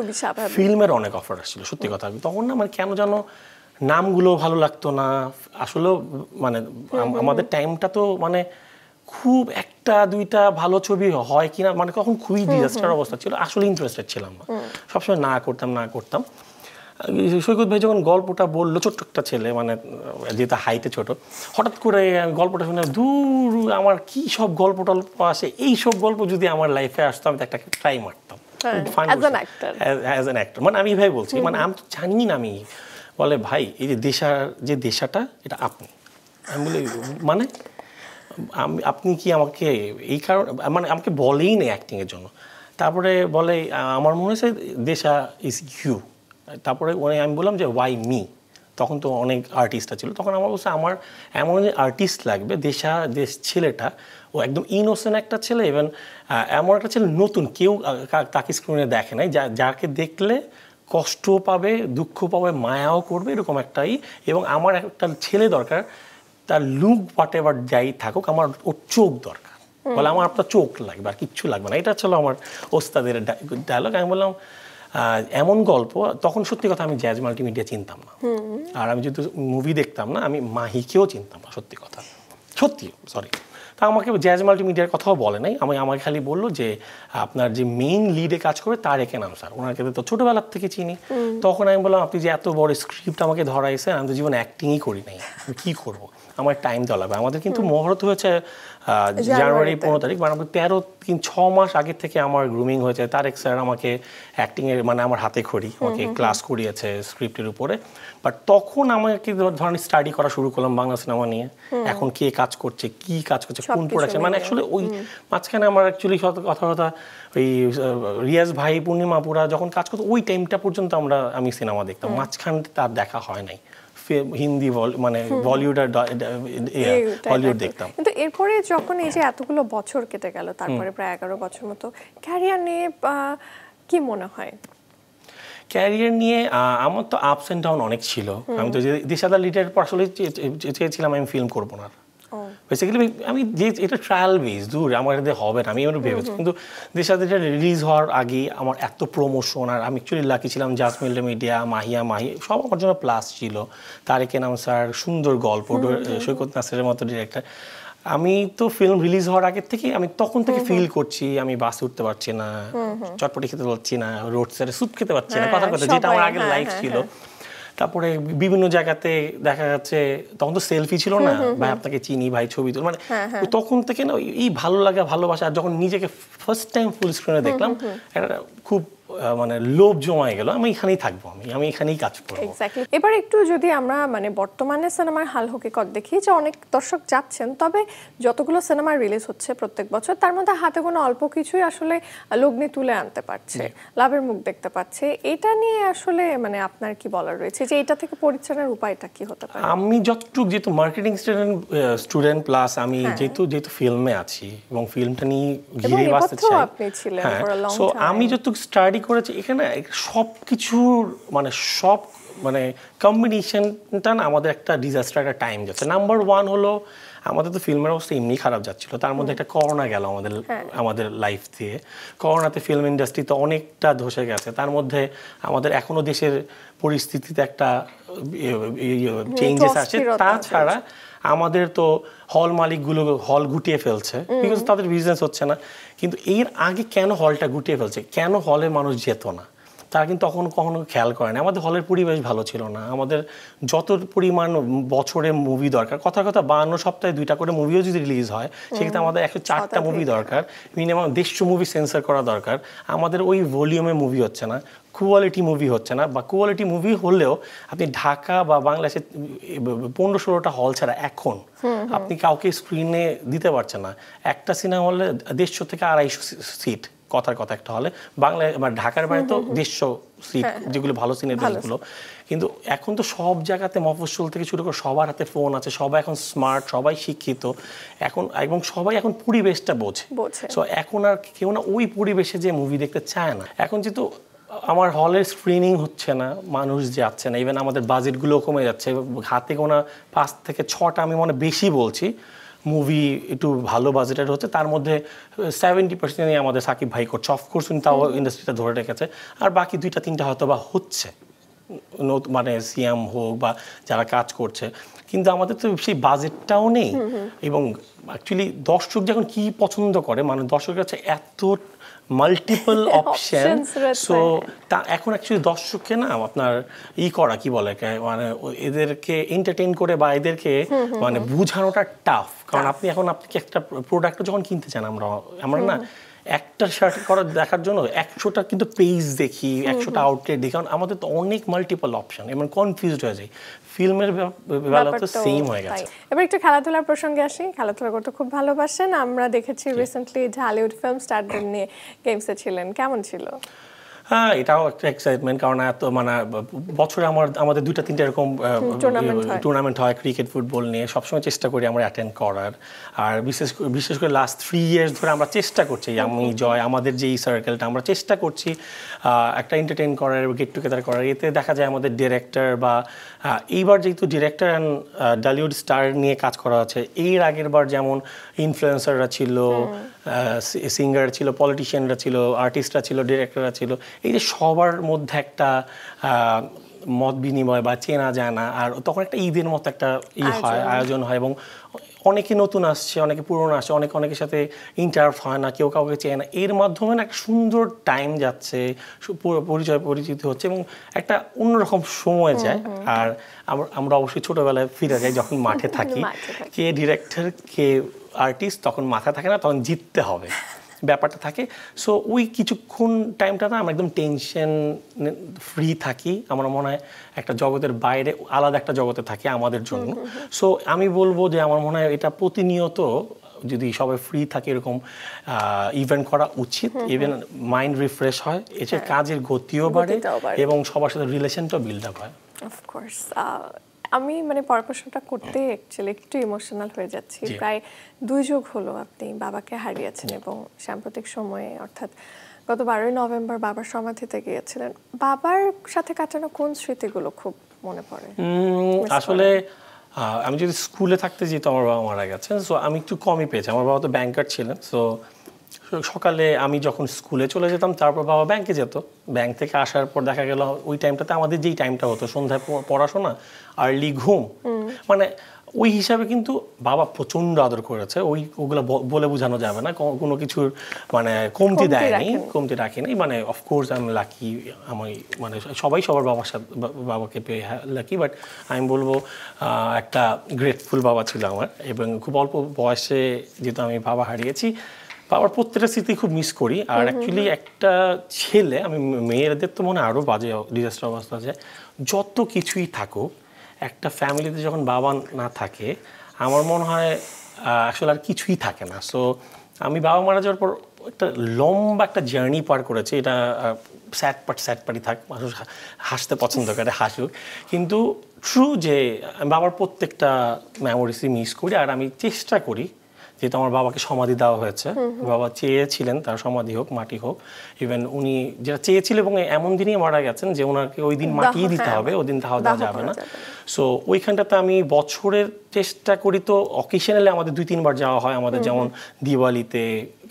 ফিল্মের অনেক অফার আসছিল সত্যি কথা তখন না মানে কেন যেন নামগুলো ভালো লাগতো না আসলে মানে আমাদের টাইমটা তো মানে খুব একটা দুইটা ভালো ছবি হয় কিনা মানে কখন খুবই ডিজাস্টার অবস্থা ছিল আসলে ইন্টারেস্টেড ছিলাম না সবসময় না করতাম সৈকত ভাই যখন গল্পটা বললো ছোট্ট একটা ছেলে মানে যেটা হাইটে ছোট হঠাৎ করে গল্পটা শুনে দূর আমার কি সব গল্প টল্প আসে এই সব গল্প যদি আমার লাইফে আসতো আমি তো একটা ট্রাই মারতাম অ্যাজ অ্যান অ্যাক্টর মানে আমি ভাই বলছি মানে আমি তো জানি না আমি বলে ভাই এই যে দেশাটা এটা আপনি আমি বলি মানে আপনি কি আমাকে এই কারণ মানে আমাকে বলেই নেই অ্যাক্টিংয়ের জন্য তারপরে বলে আমার মনে হয়েছে দেশা ইজ ইউ তারপরে আমি বললাম যে ওয়াই মি তখন তো অনেক আর্টিস্টরা ছিল তখন আমার বলছে আমার এমন যে আর্টিস্ট লাগবে দেশ ছেলেটা ও একদম ইনোসেন্ট একটা ছেলে ইভেন এমন একটা ছেলে নতুন কেউ তাকে স্ক্রিনে দেখে নাই যাকে দেখলে কষ্ট পাবে দুঃখ পাবে মায়াও করবে এরকম একটাই এবং আমার একটা ছেলে দরকার তার লুক হোয়াট এভার যাই থাকুক আমার ওর চোখ দরকার বলে আমার আপনার চোখ লাগবে আর কিচ্ছু লাগবে না এটা ছিল আমার ওস্তাদের ডায়লগ আমি বললাম এমন গল্প তখন সত্যি কথা আমি জ্যাজ মাল্টিমিডিয়া চিনতাম না আর আমি যদি মুভি দেখতাম না আমি মাহিকেও চিনতাম না সত্যি কথা সত্যি সরি তা আমাকে জ্যাজ মাল্টিমিডিয়ার কথাও বলে নাই আমাকে খালি বললো যে আপনার যে মেইন লিডে কাজ করবে তার একে নাম স্যার ওনাকে তো ছোটোবেলার থেকে চিনি তখন আমি বললাম আপনি যে এত বড় স্ক্রিপ্ট আমাকে ধরাইছেন আমি তো জীবনে অ্যাক্টিংই করি নাই আমি কী করবো আমার টাইম দেওয়া লাগবে আমাদের কিন্তু মুহূর্ত হয়েছে জানুয়ারি 15 তারিখ মানে 6 মাস আগে থেকে আমার গ্রুমিং হয়েছে তারেক স্যার আমাকে অ্যাক্টিংয়ের মানে আমার হাতে খড়ি আমাকে ক্লাস করিয়েছে স্ক্রিপ্টের উপরে বাট তখন আমাকে ধরনের স্টাডি করা শুরু করলাম বাংলা সিনেমা নিয়ে এখন কে কাজ করছে কি কাজ করছে কোন প্রোডাকশন মানে অ্যাকচুয়ালি ওই মাঝখানে আমার অ্যাকচুয়ালি কথা ওই রিয়াজ ভাই পূর্ণিমাপুরা যখন কাজ করতো ওই টাইমটা পর্যন্ত আমি সিনেমা দেখতাম মাঝখান তার দেখা হয় নাই হিন্দি মানে বলিউড আর হলিউড দেখতাম কিন্তু এরপরে যখন এই যে এতগুলো বছর কেটে গেল তারপরে প্রায় 11 বছর মতো ক্যারিয়ার নিয়ে কি মনে হয় ক্যারিয়ার নিয়ে আমার তো আপস অ্যান্ড ডাউন অনেক ছিল। আমি তো দেশাদার লিডারের পর আসলে চেয়েছিলাম আমি ফিল্ম করবো না। বেসিক্যালি আমি যে এটা ট্রায়াল বেস, দূর আমার এতে হবে না আমি এমন ভেবেছি, কিন্তু দেশাদার রিলিজ হওয়ার আগে আমার এত প্রমোশন, আর আমি অ্যাকচুয়ালি লাকি ছিলাম জাসমিন মিডিয়া, মাহি সব আমার জন্য প্লাস ছিল। তারেক এনাম স্যার, সুন্দর গল্প, সৈকত নাসিরের মতো ডিরেক্টর। আমি তো ফিল্ম রিলিজ হওয়ার আগের থেকে আমি তখন থেকে ফিল করছি আমি বাসে উঠতে পারছি না, চটপটি খেতে পারছি না, রোড সাইডে স্যুপ খেতে পারছি না, কথা যেটা আমার আগের লাইফ ছিল। তারপরে বিভিন্ন জায়গাতে দেখা যাচ্ছে তখন তো সেলফি ছিল না, ভাই আপনাকে চিনি, ভাই ছবি তুল, মানে তখন থেকে না এই ভালো লাগা ভালোবাসা, যখন নিজেকে ফার্স্ট টাইম ফুল স্ক্রিনে দেখলাম একটা খুব মানে লোভ জমায় গেল, আমি এখানেই থাকবো, আমি এখানেই কাজ করবো। এক্স্যাক্টলি। এবার একটু যদি আমরা মানে বর্তমানে সিনেমার হাল হকিকত দেখি, যে অনেক দর্শক যাচ্ছেন, তবে যতগুলো সিনেমা রিলিজ হচ্ছে প্রত্যেক বছর তার মধ্যে হাতে কোনো অল্প কিছুই আসলে লগ্নি তুলে আনতে পারছে, লাভের মুখ দেখতে পাচ্ছে। এটা নিয়ে আসলে মানে আপনার কি বলার রয়েছে, যে এটা থেকে পরিত্রাণের উপায়টা কি হতে পারে? আমি যতটুকু, যেহেতু মার্কেটিং স্টুডেন্ট প্লাস আমি যেহেতু ফিল্মে আছি এবং ফিল্মটা নিয়ে ঘিরে বাঁচতে চাই, সো আমি যতটুকু স্টাডি করেছি এখানে সব কিছুর মানে কম্বিনেশনটা না আমাদের একটা ডিজাস্টার, একটা টাইম যাচ্ছে। নাম্বার ওয়ান হলো আমাদের তো ফিল্মের অবস্থা এমনি খারাপ যাচ্ছিল, তার মধ্যে একটা করোনা গেল আমাদের লাইফ দিয়ে। করোনাতে ফিল্ম ইন্ডাস্ট্রিতে অনেকটা ধসে গেছে, তার মধ্যে আমাদের এখনো দেশের পরিস্থিতিতে একটা চেঞ্জেস আসছে। তাছাড়া আমাদের তো হল মালিকগুলো হল গুটিয়ে ফেলছে, বিকজ তাদের বিজনেস হচ্ছে না। কিন্তু এর আগে কেন হলটা গুটিয়ে ফেলছে, কেন হলে মানুষ যেত না, তারা কিন্তু কখনো খেয়াল করে না। আমাদের হলের পরিবেশ ভালো ছিল না, আমাদের যত পরিমাণ বছরে মুভি দরকার, কথা 52 সপ্তাহে 2টা করে মুভিও যদি রিলিজ হয়, সেক্ষেত্রে আমাদের 104টা মুভি দরকার, মিনিমাম 150 মুভি সেন্সর করা দরকার। আমাদের ওই ভলিউমে মুভি হচ্ছে না, কোয়ালিটি মুভি হচ্ছে না, বা কোয়ালিটি মুভি হলেও আপনি ঢাকা বা বাংলাদেশে 15-16টা হল ছাড়া এখন আপনি কাউকে স্ক্রিনে দিতে পারছেন না। একটা সিনেমা হলে 150 থেকে 250 সিট, কথার কথা একটা হলে, বাংলায় বা ঢাকার বাইরে তো 150 সিট, যেগুলো ভালো সিনেমাগুলো। কিন্তু এখন তো সব জায়গাতে মফস্বল থেকে শুরু করে সবার হাতে ফোন আছে, সবাই এখন স্মার্ট, সবাই শিক্ষিত এখন, এবং সবাই এখন পরিবেশটা বোঝে। সো এখন আর কেউ না ওই পরিবেশে যে মুভি দেখতে চায় না। এখন যেহেতু আমার হলের স্ক্রিনিং হচ্ছে না, মানুষ যাচ্ছে না, ইভেন আমাদের বাজেটগুলো কমে যাচ্ছে, হাতে গোনা 5 থেকে 6টা, আমি মনে বেশি বলছি, মুভি একটু ভালো বাজেটের হচ্ছে, তার মধ্যে 70% আমাদের সাকিব ভাই করছে। অফকোর্স তাও ইন্ডাস্ট্রিটা ধরে রেখেছে, আর বাকি 2-3টা হয়তো বা হচ্ছে, মানে সিয়াম হোক বা যারা কাজ করছে, কিন্তু আমাদের তো সেই বাজেটটাও নেই। এবং অ্যাকচুয়ালি দর্শক যখন কি পছন্দ করে, মানে দর্শকের কাছে এত মাল্টিপল অপশন, সো তা এখন অ্যাকচুয়ালি দর্শককে না আপনার করা কি বলে, মানে এদেরকে এন্টারটেইন করে বা এদেরকে মানে বোঝানোটা টাফ। কারণ আপনি কি একটা প্রোডাক্ট যখন কিনতে চান, আমরা না একটা শার্ট দেখার জন্য 100টা কিন্তু পেজ দেখি, 100টা আউটলেট দেখি, কারণ আমাদের তো অনেক মাল্টিপল অপশন, এবং কনফিউজড হয়ে যায়। ফিল্মের বেলা তো সেম হয়ে গেছে। এবার একটু খেলাধুলার প্রসঙ্গে আসি। খেলাধুলা করতে খুব ভালোবাসেন, আমরা দেখেছি রিসেন্টলি ঢালিউড ফিল্ম স্টারদের নিয়ে গেমসে ছিলেন, কেমন ছিল? হ্যাঁ, এটাও একটা এক্সাইটমেন্ট, কারণ এত মানে বছরে আমাদের 2-3টা এরকম টুর্নামেন্ট হয় ক্রিকেট ফুটবল নিয়ে, সবসময় চেষ্টা করি আমরা অ্যাটেন্ড করার। আর বিশেষ করে লাস্ট 3 ইয়ার্স ধরে আমরা চেষ্টা করছি, আমি জয় আমাদের যে এই সার্কেলটা, আমরা চেষ্টা করছি একটা এন্টারটেইন করার, গেট টুগেদার করার। এতে দেখা যায় আমাদের ডিরেক্টর বা এইবার যেহেতু ডিরেক্টর অ্যান্ড ঢালিউড স্টার নিয়ে কাজ করা আছে, এর আগের বার যেমন ইনফ্লুয়েন্সাররা ছিল, সিঙ্গার ছিল, পলিটিশিয়ানরা ছিল, আর্টিস্টরা ছিল, ডিরেক্টররা ছিল, এই যে সবার মধ্যে একটা মত বিনিময় বা চেনা যায় না, আর তখন একটা ঈদের মতো একটা আয়োজন হয়, এবং অনেকে নতুন আসছে, অনেকে পুরনো আসছে, অনেকের সাথে ইন্টারাক্ট হয় না, কেউ কাউকে চেনে না, এর মাধ্যমে না একটা সুন্দর টাইম যাচ্ছে, পরিচিতি হচ্ছে, এবং একটা অন্যরকম সময় যায়। আর আমরা অবশ্যই ছোটবেলায় ফিরে যাই, যখন মাঠে থাকি, কে ডিরেক্টর কে আর্টিস্ট তখন মাথা থাকে না, তখন জিততে হবে ব্যাপারটা থাকে। সো ওই কিছুক্ষণ টাইমটা না আমরা একদম টেনশন ফ্রি থাকি, আমার মনে হয় একটা জগতের বাইরে আলাদা একটা জগতে থাকি আমাদের জন্য। সো আমি বলবো যে আমার মনে হয় এটা প্রতিনিয়ত যদি সবাই ফ্রি থাকে এরকম ইভেন্ট করা উচিত, ইভেন মাইন্ড রিফ্রেশ হয়, এতে কাজের গতিও বাড়ে এবং সবার সাথে রিলেশনটাও বিল্ড আপ হয়। অফকোর্স আমি মানে পড়াশোনাটা করতে অ্যাকচুয়ালি একটু ইমোশনাল হয়ে যাচ্ছি। প্রায় 2 যুগ হলো আপনি বাবাকে হারিয়েছেন, এবং সাম্প্রতিক সময়ে অর্থাৎ গত 12ই নভেম্বর বাবার সমাধিতে গিয়েছিলেন। বাবার সাথে কাটানো কোন স্মৃতিগুলো খুব মনে পড়ে? আসলে আমি যদি স্কুলে থাকতে যেহেতু আমার বাবা মারা গেছেন, সো আমি একটু কমই পেয়েছি। আমার বাবা তো ব্যাংকার ছিলেন, সো সকালে আমি যখন স্কুলে চলে যেতাম তারপর বাবা ব্যাংকে যেত। ব্যাংক থেকে আসার পর দেখা গেল ওই টাইমটাতে আমাদের যেই টাইমটা হতো সন্ধ্যায় পড়াশোনা, আর্লি ঘুম, মানে ওই হিসাবে কিন্তু বাবা প্রচণ্ড আদর করেছে। ওগুলো বলে বোঝানো যাবে না, কোনো কিছুর মানে কমতি দেয়নি, কমতি রাখিনি। মানে অফকোর্স আমি লাকি, আমি মানে সবাই সবার বাবার সাথে বাবাকে পেয়ে লাকি, বাট আমি বলবো একটা গ্রেটফুল বাবা ছিল আমার। এবং খুব অল্প বয়সে যেহেতু আমি বাবা হারিয়েছি, বাবার প্রত্যেকটা স্মৃতি খুব মিস করি। আর অ্যাকচুয়ালি একটা ছেলে, আমি মেয়েদের তো মনে আরও বাজে ডিজাস্টার অবস্থা আছে, যত কিছুই থাকুক একটা ফ্যামিলিতে যখন বাবা না থাকে আমার মনে হয় আসলে আর কিছুই থাকে না। সো আমি বাবা মারা যাওয়ার পর একটা লম্বা একটা জার্নি পার করেছি। এটা স্যাড পার্টই থাক, মানুষ হাসতে পছন্দ করে, হাসুক, কিন্তু ট্রু যে বাবার প্রত্যেকটা মেমোরিসই মিস করি। আর আমি চেষ্টা করি, যেহেতু আমার বাবাকে সমাধি দেওয়া হয়েছে, বাবা চেয়েছিলেন তার সমাধি হোক, মাটি হোক, ইভেন উনি যেটা চেয়েছিলেন এবং এমন দিনই মারা গেছেন যে ওনাকে ওই দিন মাটিয়ে দিতে হবে, ওই দিন দাহ দেওয়া যাবে না। সো ওইখানটাতে আমি বছরের চেষ্টা করি, তো অকেশনালি আমাদের 2-3 বার যাওয়া হয় আমাদের, যেমন দিওয়ালিতে,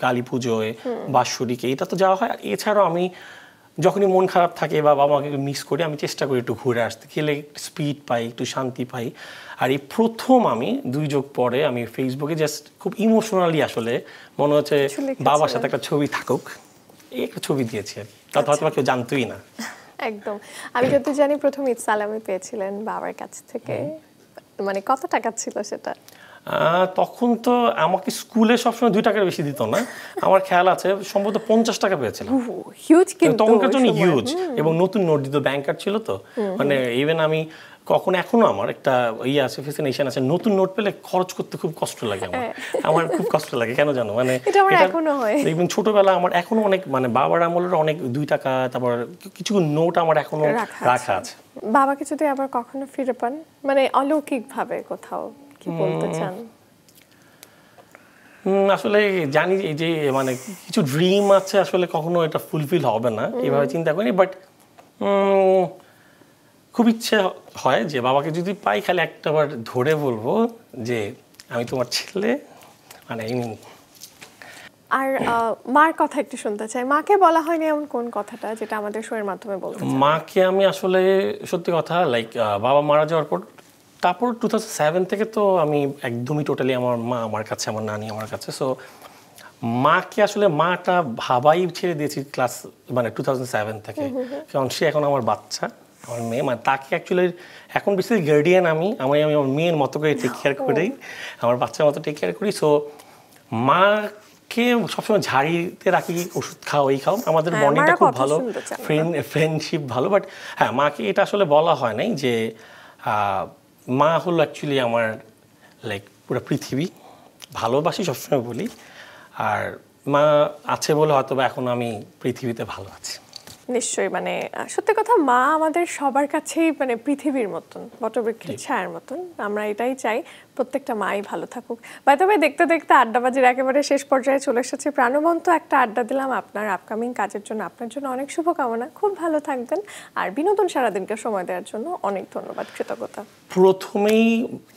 কালী পুজোয়, বাৎসরিকে, এটা তো যাওয়া হয়। আর এছাড়াও আমি যখনই মন খারাপ থাকে বা বাবা মাকে মিস করি, আমি চেষ্টা করি একটু ঘুরে আসতে, গেলে স্পিড পাই, একটু শান্তি পাই। আর এই প্রথম আমি 2 যুগ পরে আমি ফেসবুকে জাস্ট খুব ইমোশনালি আসলে মনে হচ্ছে বাবার সাথে একটা ছবি থাকুক, এই একটা ছবি দিয়েছি আর কি। তা হয়তো কেউ জানতোই না। একদম। আমি যত জানি প্রথম ঈদ সালামি পেয়েছিলেন বাবার কাছ থেকে, মানে কত টাকা ছিল সেটা? তখন তো আমাকে স্কুলে সবসময় 2 টাকার বেশি দিত না, আমার খেয়াল আছে সম্ভবত 50 টাকা পেয়েছিলাম। হিউজ, কিন্তু তখনকার জন্য হিউজ। এবং নতুন নোট দিত, ব্যাংকার ছিল তো, মানে ইভেন আমি এখনো আমার একটা আছে, ফ্যাসিনেশন আছে, নতুন নোট পেলে খরচ করতে খুব কষ্ট লাগে আমার খুব কষ্ট লাগে, কেন জানো, মানে ইভেন ছোটবেলা আমার এখনো অনেক, মানে বাবার আমলের অনেক 2 টাকা, তারপর কিছু নোট আমার এখনো রাখা আছে। বাবাকে যদি আবার কখনো ফিরে পান, মানে অলৌকিক ভাবে কোথাও, কি বলতে চান? আসলে জানি যে মানে কিছু ড্রিম আছে, আসলে কখনো এটা ফুলফিল হবে না এভাবে চিন্তা করি, বাট খুব ইচ্ছে হয় যে বাবাকে যদি পাই খালি একটাবার ধরে বলবো যে আমি তোমার ছেলে, মানে আর মার কথা একটু শুনতে চাই। মাকে বলা হয়নি এমন কোন কথাটা যেটা আমাদের শোয়ের মাধ্যমে বলতে চাই? মাকে আমি আসলে সত্যি কথা, লাইক বাবা মারা যাওয়ার পর, তারপর 2007 থেকে তো আমি একদমই টোটালি আমার মা আমার কাছে, আমার নানি আমার কাছে। সো মাকে আসলে মাটা ভাবাই ছেড়ে দিয়েছি ক্লাস, মানে 2007 থেকে, কারণ সে এখন আমার বাচ্চা, আমার মেয়ে, মানে তাকে অ্যাকচুয়ালি এখন বেশি গার্ডিয়ান আমি আমার মেয়ের মতো করে টেক কেয়ার করি, আমার বাচ্চার মতো টেক কেয়ার করি। সো মাকে সবসময় ঝাড়িতে রাখি, ওষুধ খাও, এই খাও, আমাদের বন্ডিংটা খুব ভালো, ফ্রেন্ডশিপ ভালো। বাট হ্যাঁ, মাকে এটা আসলে বলা হয় নাই যে মা হলো অ্যাকচুয়ালি আমার লাইক পুরো পৃথিবী, ভালোবাসি সবসময় বলি। আর মা আছে বলে হয়তো বা এখন আমি পৃথিবীতে ভালো আছি। নিশ্চয়ই, মানে সত্যি কথা, মা আমাদের সবার কাছেই মানে পৃথিবীর মতন, বটবৃক্ষের ছায়ার মতন। আমরা এটাই চাই প্রত্যেকটা মাই ভালো থাকুক। বাই দ্য ওয়ে, দেখতে দেখতে আড্ডাবাজির একেবারে শেষ পর্যায়ে চলে এসেছে। প্রাণবন্ত একটা আড্ডা দিলাম আপনার আপকামিং কাজের জন্য, আপনার জন্য অনেক শুভকামনা, খুব ভালো থাকবেন। আর বিনোদন সারাদিনকে সময় দেওয়ার জন্য অনেক ধন্যবাদ, কৃতজ্ঞতা। প্রথমেই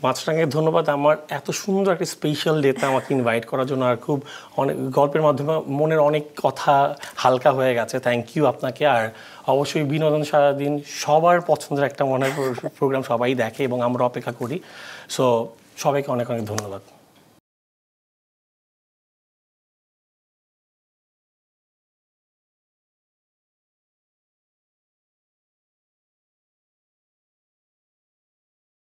মাছরাঙের ধন্যবাদ, আমার এত সুন্দর একটা স্পেশাল ডেতে আমাকে ইনভাইট করার জন্য। আর খুব অনেক গল্পের মাধ্যমে মনের অনেক কথা হালকা হয়ে গেছে, থ্যাংক ইউ আপনাকে। আর অবশ্যই বিনোদন সারাদিন সবার পছন্দের একটা মনের প্রোগ্রাম, সবাই দেখে এবং আমরা অপেক্ষা করি। সো সবাইকে অনেক অনেক ধন্যবাদ।